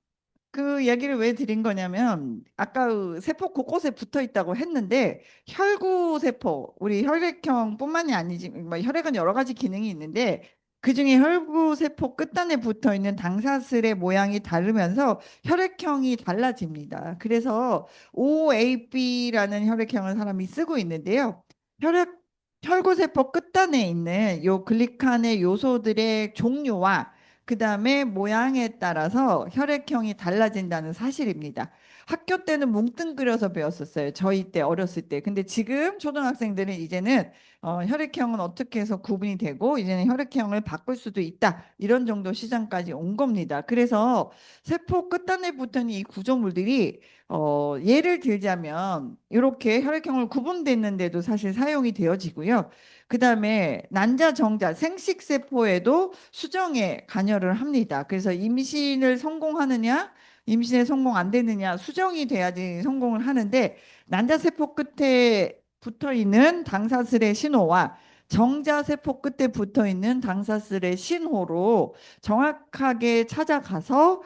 그 얘기를 왜 드린 거냐면 아까 그 세포 곳곳에 붙어 있다고 했는데 혈구 세포 우리 혈액형뿐만이 아니지 뭐 혈액은 여러 가지 기능이 있는데 그중에 혈구 세포 끝단에 붙어 있는 당사슬의 모양이 다르면서 혈액형이 달라집니다. 그래서 OAB라는 혈액형을 사람이 쓰고 있는데요. 혈액 혈구 세포 끝단에 있는 요 글리칸의 요소들의 종류와 그 다음에 모양에 따라서 혈액형이 달라진다는 사실입니다. 학교 때는 뭉뚱그려서 배웠었어요. 저희 때 어렸을 때. 근데 지금 초등학생들은 이제는 혈액형은 어떻게 해서 구분이 되고 이제는 혈액형을 바꿀 수도 있다. 이런 정도 시장까지 온 겁니다. 그래서 세포 끝단에 붙은 이 구조물들이 예를 들자면 이렇게 혈액형을 구분됐는데도 사실 사용이 되어지고요. 그다음에 난자, 정자, 생식세포에도 수정에 관여를 합니다. 그래서 임신을 성공하느냐, 임신에 성공 안 되느냐, 수정이 돼야지 성공을 하는데 난자세포 끝에 붙어 있는 당사슬의 신호와 정자세포 끝에 붙어 있는 당사슬의 신호로 정확하게 찾아가서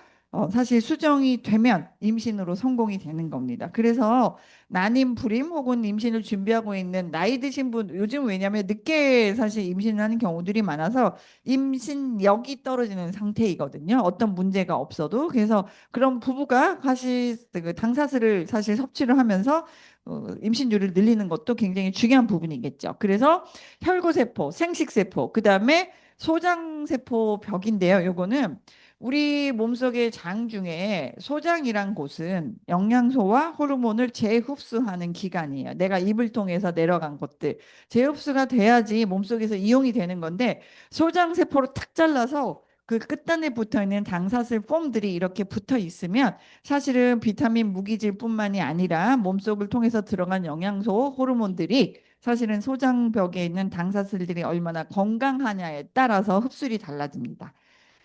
사실 수정이 되면 임신으로 성공이 되는 겁니다. 그래서 난임, 불임 혹은 임신을 준비하고 있는 나이 드신 분, 요즘 왜냐하면 늦게 사실 임신을 하는 경우들이 많아서 임신력이 떨어지는 상태이거든요. 어떤 문제가 없어도. 그래서 그런 부부가 사실 그 당사슬을 사실 섭취를 하면서 임신율을 늘리는 것도 굉장히 중요한 부분이겠죠. 그래서 혈구세포, 생식세포, 그 다음에 소장세포 벽인데요. 요거는 우리 몸속의 장 중에 소장이란 곳은 영양소와 호르몬을 재흡수하는 기관이에요. 내가 입을 통해서 내려간 것들 재흡수가 돼야지 몸속에서 이용이 되는 건데 소장 세포로 탁 잘라서 그 끝단에 붙어 있는 당사슬 폼들이 이렇게 붙어 있으면 사실은 비타민 무기질뿐만이 아니라 몸속을 통해서 들어간 영양소 호르몬들이 사실은 소장벽에 있는 당사슬들이 얼마나 건강하냐에 따라서 흡수율이 달라집니다.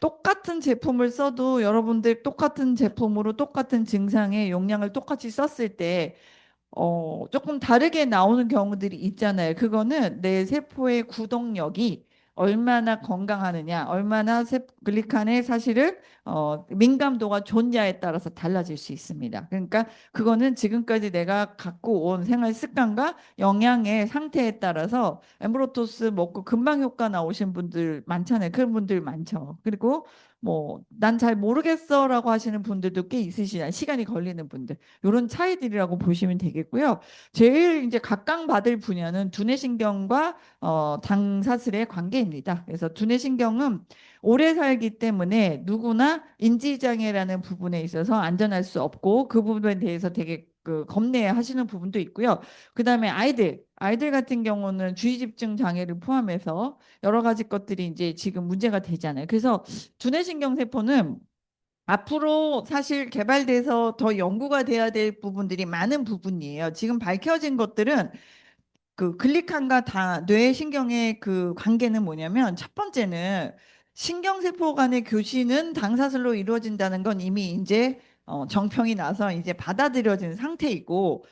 똑같은 제품을 써도 여러분들 똑같은 제품으로 똑같은 증상의 용량을 똑같이 썼을 때 조금 다르게 나오는 경우들이 있잖아요. 그거는 내 세포의 구동력이 얼마나 건강하느냐, 얼마나 글리칸의 사실은 민감도가 좋냐에 따라서 달라질 수 있습니다. 그러니까 그거는 지금까지 내가 갖고 온 생활 습관과 영양의 상태에 따라서 엠브로토스 먹고 금방 효과 나오신 분들 많잖아요. 그런 분들 많죠. 그리고 뭐 난 잘 모르겠어라고 하시는 분들도 꽤 있으시잖아요. 시간이 걸리는 분들. 이런 차이들이라고 보시면 되겠고요. 제일 이제 각광받을 분야는 두뇌신경과 당사슬의 관계입니다. 그래서 두뇌신경은 오래 살기 때문에 누구나 인지장애라는 부분에 있어서 안전할 수 없고 그 부분에 대해서 되게 그 겁내하시는 부분도 있고요. 그다음에 아이들 같은 경우는 주의집중 장애를 포함해서 여러 가지 것들이 이제 지금 문제가 되잖아요. 그래서 두뇌신경 세포는 앞으로 사실 개발돼서 더 연구가 돼야 될 부분들이 많은 부분이에요. 지금 밝혀진 것들은 그 글리칸과 다 뇌신경의 그 관계는 뭐냐면 첫 번째는 신경세포 간의 교신은 당사슬로 이루어진다는 건 이미 이제 정평이 나서 이제 받아들여진 상태이고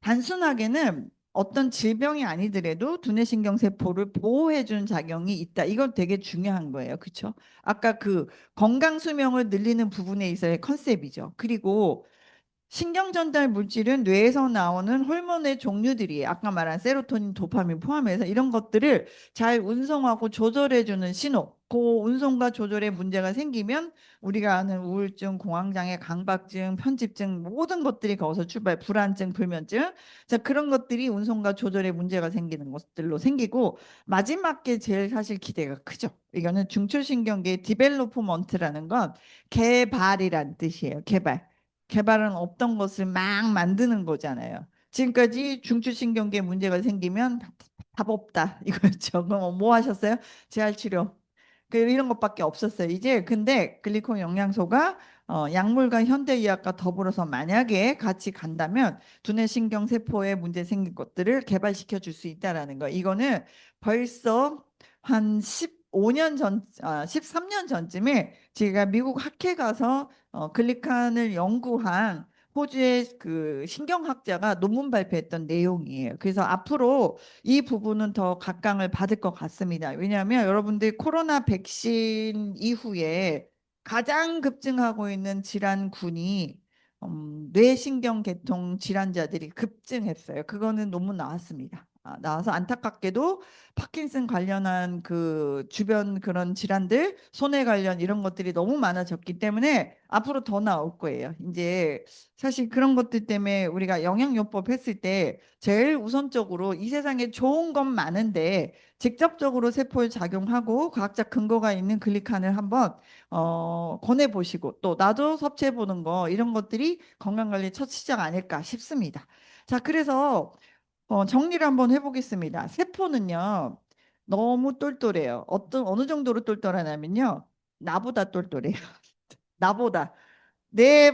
단순하게는 어떤 질병이 아니더라도 두뇌신경 세포를 보호해 주는 작용이 있다. 이건 되게 중요한 거예요. 그렇죠? 아까 그 건강 수명을 늘리는 부분에 있어의 컨셉이죠. 그리고 신경 전달 물질은 뇌에서 나오는 호르몬의 종류들이 아까 말한 세로토닌, 도파민 포함해서 이런 것들을 잘 운송하고 조절해 주는 신호. 그 운송과 조절에 문제가 생기면 우리가 아는 우울증, 공황장애, 강박증, 편집증 모든 것들이 거기서 출발, 불안증, 불면증. 자, 그런 것들이 운송과 조절에 문제가 생기는 것들로 생기고 마지막에 제일 사실 기대가 크죠. 이거는 중추신경계 디벨로프먼트라는 건 개발이란 뜻이에요. 개발. 개발은 없던 것을 막 만드는 거잖아요. 지금까지 중추신경계에 문제가 생기면 답 없다 이거였죠. 그럼 뭐 하셨어요? 재활치료. 이런 것밖에 없었어요. 이제 근데 글리콘 영양소가 약물과 현대의학과 더불어서 만약에 같이 간다면 두뇌신경 세포에 문제 생긴 것들을 개발시켜 줄 수 있다라는 거. 이거는 벌써 한 15년 전, 13년 전쯤에 제가 미국 학회 가서 글리칸을 연구한 호주의 그 신경학자가 논문 발표했던 내용이에요. 그래서 앞으로 이 부분은 더 각광을 받을 것 같습니다. 왜냐하면 여러분들 코로나 백신 이후에 가장 급증하고 있는 질환군이 뇌신경계통 질환자들이 급증했어요. 그거는 논문 나왔습니다. 나와서 안타깝게도 파킨슨 관련한 그 주변 그런 질환들, 손해 관련 이런 것들이 너무 많아졌기 때문에 앞으로 더 나올 거예요. 이제 사실 그런 것들 때문에 우리가 영양요법 했을 때 제일 우선적으로 이 세상에 좋은 건 많은데 직접적으로 세포에 작용하고 과학적 근거가 있는 글리칸을 한번 권해 보시고 또 나도 섭취해 보는 거 이런 것들이 건강관리 첫 시작 아닐까 싶습니다. 자, 그래서 정리를 한번 해보겠습니다. 세포는요, 너무 똘똘해요. 어느 정도로 똘똘하냐면요, 나보다 똘똘해요. 나보다.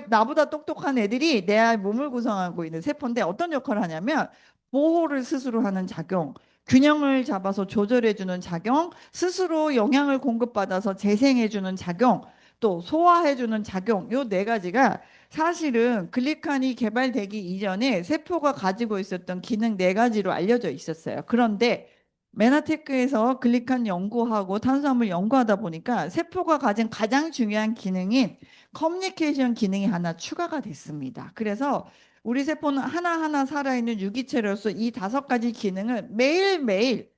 나보다 똑똑한 애들이 내 몸을 구성하고 있는 세포인데 어떤 역할을 하냐면 보호를 스스로 하는 작용, 균형을 잡아서 조절해주는 작용, 스스로 영양을 공급받아서 재생해주는 작용, 또 소화해주는 작용, 요 네 가지가 사실은 글리칸이 개발되기 이전에 세포가 가지고 있었던 기능 네 가지로 알려져 있었어요. 그런데 메나테크에서 글리칸 연구하고 탄수화물 연구하다 보니까 세포가 가진 가장 중요한 기능인 커뮤니케이션 기능이 하나 추가가 됐습니다. 그래서 우리 세포는 하나하나 살아있는 유기체로서 이 다섯 가지 기능을 매일매일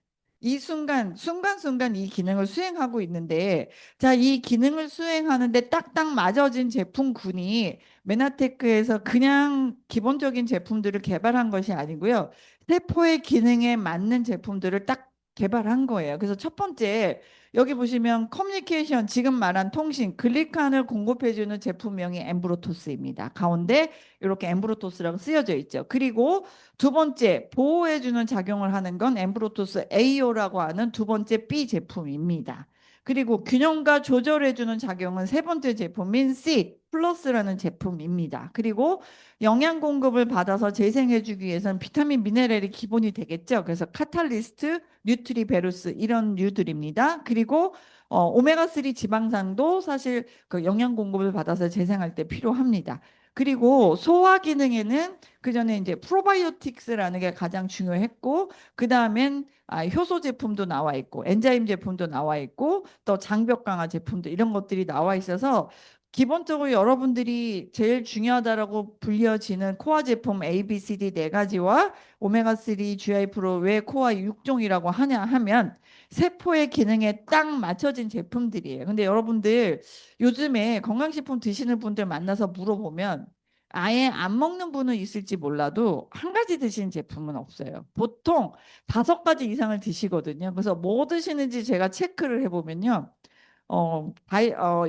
이 순간순간 이 기능을 수행하고 있는데, 자, 이 기능을 수행하는데 딱딱 맞아진 제품군이 메나테크에서 그냥 기본적인 제품들을 개발한 것이 아니고요. 세포의 기능에 맞는 제품들을 딱 개발한 거예요. 그래서 첫 번째, 여기 보시면 커뮤니케이션, 지금 말한 통신, 글리칸을 공급해주는 제품명이 엠브로토스입니다. 가운데 이렇게 엠브로토스라고 쓰여져 있죠. 그리고 두 번째, 보호해주는 작용을 하는 건 엠브로토스 AO라고 하는 두 번째 B 제품입니다. 그리고 균형과 조절해주는 작용은 세 번째 제품인 C 플러스라는 제품입니다. 그리고 영양 공급을 받아서 재생해주기 위해서는 비타민, 미네랄이 기본이 되겠죠. 그래서 카탈리스트, 뉴트리베루스 이런 류들입니다. 그리고 오메가3 지방산도 사실 그 영양 공급을 받아서 재생할 때 필요합니다. 그리고 소화 기능에는 그 전에 이제 프로바이오틱스라는 게 가장 중요했고, 그 다음엔 효소 제품도 나와 있고, 엔자임 제품도 나와 있고, 또 장벽 강화 제품도 이런 것들이 나와 있어서 기본적으로 여러분들이 제일 중요하다라고 불려지는 코어 제품 A, B, C, D 네 가지와 오메가3 GI 프로 왜 코어 6종이라고 하냐 하면 세포의 기능에 딱 맞춰진 제품들이에요. 근데 여러분들 요즘에 건강식품 드시는 분들 만나서 물어보면 아예 안 먹는 분은 있을지 몰라도 한 가지 드시는 제품은 없어요. 보통 다섯 가지 이상을 드시거든요. 그래서 뭐 드시는지 제가 체크를 해보면요.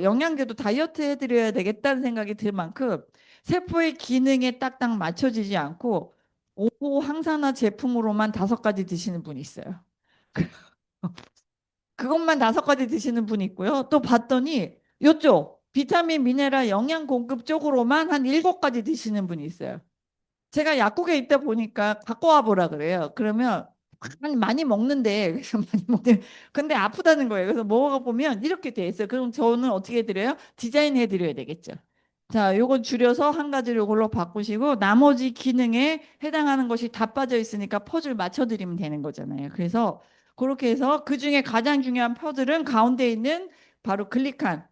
영양제도 다이어트 해드려야 되겠다는 생각이 들 만큼 세포의 기능에 딱딱 맞춰지지 않고 오고 항산화 제품으로만 다섯 가지 드시는 분이 있어요. 그것만 다섯 가지 드시는 분이 있고요. 또 봤더니 요쪽 비타민, 미네랄, 영양 공급 쪽으로만 한 일곱 가지 드시는 분이 있어요. 제가 약국에 있다 보니까 갖고 와 보라 그래요. 그러면 많이 먹는데 그래서 많이 먹는 근데 아프다는 거예요. 그래서 먹어보면 이렇게 돼 있어요. 그럼 저는 어떻게 해드려요? 디자인해 드려야 되겠죠. 자, 요거 줄여서 한 가지를 이걸로 바꾸시고 나머지 기능에 해당하는 것이 다 빠져 있으니까 퍼즐 맞춰 드리면 되는 거잖아요. 그래서 그렇게 해서 그 중에 가장 중요한 퍼즐은 가운데 있는 바로 글리칸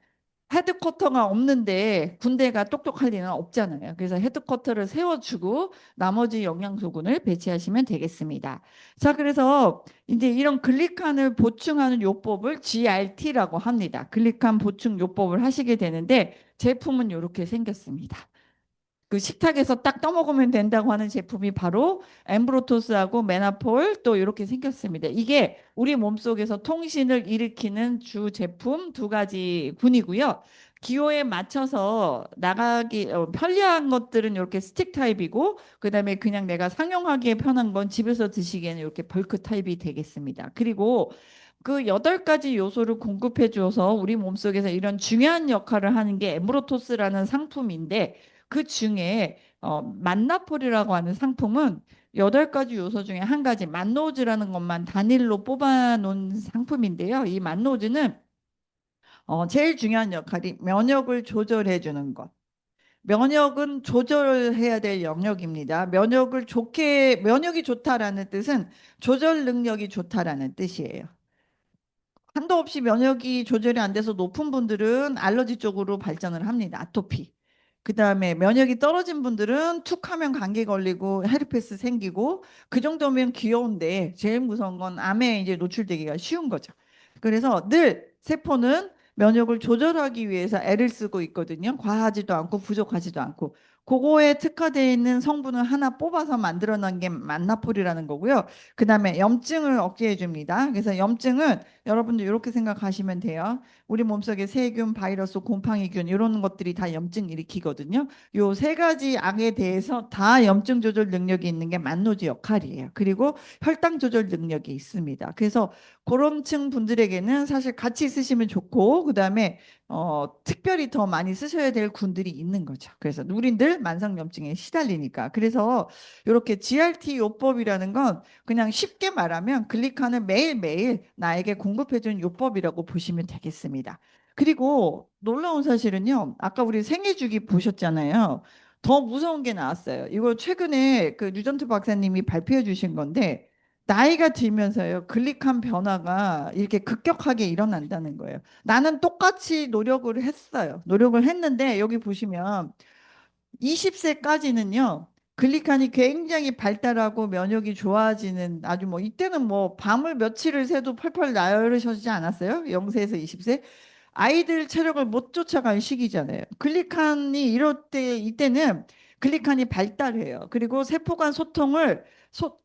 헤드쿼터가 없는데 군대가 똑똑할 리는 없잖아요. 그래서 헤드쿼터를 세워주고 나머지 영양소군을 배치하시면 되겠습니다. 자, 그래서 이제 이런 글리칸을 보충하는 요법을 GRT라고 합니다. 글리칸 보충 요법을 하시게 되는데 제품은 이렇게 생겼습니다. 그 식탁에서 딱 떠먹으면 된다고 하는 제품이 바로 엠브로토스하고 메나폴 또 이렇게 생겼습니다. 이게 우리 몸속에서 통신을 일으키는 주 제품 두 가지 군이고요. 기호에 맞춰서 나가기 편리한 것들은 이렇게 스틱 타입이고 그다음에 그냥 내가 상용하기에 편한 건 집에서 드시기에는 이렇게 벌크 타입이 되겠습니다. 그리고 그 여덟 가지 요소를 공급해 줘서 우리 몸속에서 이런 중요한 역할을 하는 게 엠브로토스라는 상품인데 그 중에 만나폴이라고 하는 상품은 여덟 가지 요소 중에 한 가지 만노즈라는 것만 단일로 뽑아 놓은 상품인데요. 이 만노즈는 제일 중요한 역할이 면역을 조절해 주는 것. 면역은 조절해야 될 영역입니다. 면역이 좋다라는 뜻은 조절 능력이 좋다라는 뜻이에요. 한도 없이 면역이 조절이 안 돼서 높은 분들은 알러지 쪽으로 발전을 합니다. 아토피. 그다음에 면역이 떨어진 분들은 툭 하면 감기 걸리고 헤르페스 생기고 그 정도면 귀여운데 제일 무서운 건 암에 이제 노출되기가 쉬운 거죠. 그래서 늘 세포는 면역을 조절하기 위해서 애를 쓰고 있거든요. 과하지도 않고 부족하지도 않고. 그거에 특화되어 있는 성분을 하나 뽑아서 만들어낸 게 만나폴이라는 거고요. 그다음에 염증을 억제해 줍니다. 그래서 염증은 여러분들 이렇게 생각하시면 돼요. 우리 몸속에 세균, 바이러스, 곰팡이균 이런 것들이 다 염증 일으키거든요. 요 세 가지 악에 대해서 다 염증 조절 능력이 있는 게 만노지 역할이에요. 그리고 혈당 조절 능력이 있습니다. 그래서 그런 층 분들에게는 사실 같이 쓰시면 좋고 그다음에 특별히 더 많이 쓰셔야 될 군들이 있는 거죠. 그래서 우린들 만성염증에 시달리니까. 그래서 이렇게 GRT 요법이라는 건 그냥 쉽게 말하면 글리칸을 매일매일 나에게 공급해준 요법이라고 보시면 되겠습니다. 그리고 놀라운 사실은요. 아까 우리 생애주기 보셨잖아요. 더 무서운 게 나왔어요. 이거 최근에 그 뉴전트 박사님이 발표해 주신 건데 나이가 들면서요. 글리칸 변화가 이렇게 급격하게 일어난다는 거예요. 나는 똑같이 노력을 했어요. 노력을 했는데 여기 보시면 20세까지는요. 글리칸이 굉장히 발달하고 면역이 좋아지는 아주 뭐 이때는 뭐 밤을 며칠을 새도 펄펄 나르셔지지 않았어요? 0세에서 20세? 아이들 체력을 못 쫓아갈 시기잖아요. 글리칸이 이럴 때 이때는 글리칸이 발달해요. 그리고 세포 간 소통을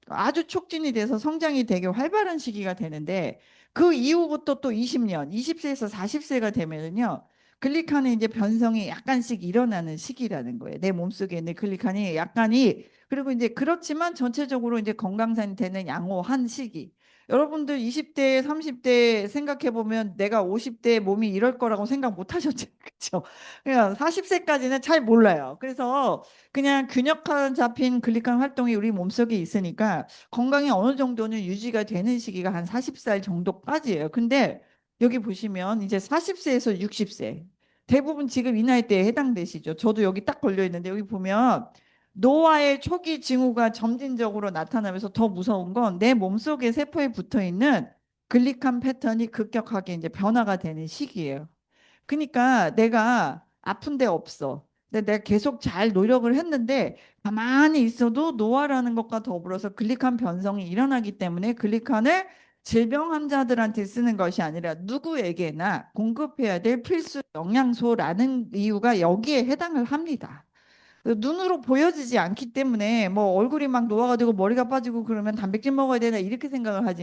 아주 촉진이 돼서 성장이 되게 활발한 시기가 되는데 그 이후부터 또 20년, 20세에서 40세가 되면은요. 글리칸의 이제 변성이 약간씩 일어나는 시기라는 거예요. 내 몸속에 있는 글리칸이 약간이 그리고 이제 그렇지만 전체적으로 이제 건강상이 되는 양호한 시기. 여러분들 20대, 30대 생각해 보면 내가 50대 몸이 이럴 거라고 생각 못 하셨죠. 그렇죠? 그냥 40세까지는 잘 몰라요. 그래서 그냥 균형 잡힌 글리칸 활동이 우리 몸속에 있으니까 건강이 어느 정도는 유지가 되는 시기가 한 40살 정도까지예요. 근데 여기 보시면 이제 40세에서 60세 대부분 지금 이 나이대에 해당되시죠. 저도 여기 딱 걸려 있는데 여기 보면 노화의 초기 징후가 점진적으로 나타나면서 더 무서운 건 내 몸속에 세포에 붙어 있는 글리칸 패턴이 급격하게 이제 변화가 되는 시기예요. 그러니까 내가 아픈 데 없어. 근데 내가 계속 잘 노력을 했는데 가만히 있어도 노화라는 것과 더불어서 글리칸 변성이 일어나기 때문에 글리칸을 질병 환자들한테 쓰는 것이 아니라 누구에게나 공급해야 될 필수 영양소라는 이유가 여기에 해당을 합니다. 눈으로 보여지지 않기 때문에 뭐 얼굴이 막 노화가 되고 머리가 빠지고 그러면 단백질 먹어야 되나 이렇게 생각을 하지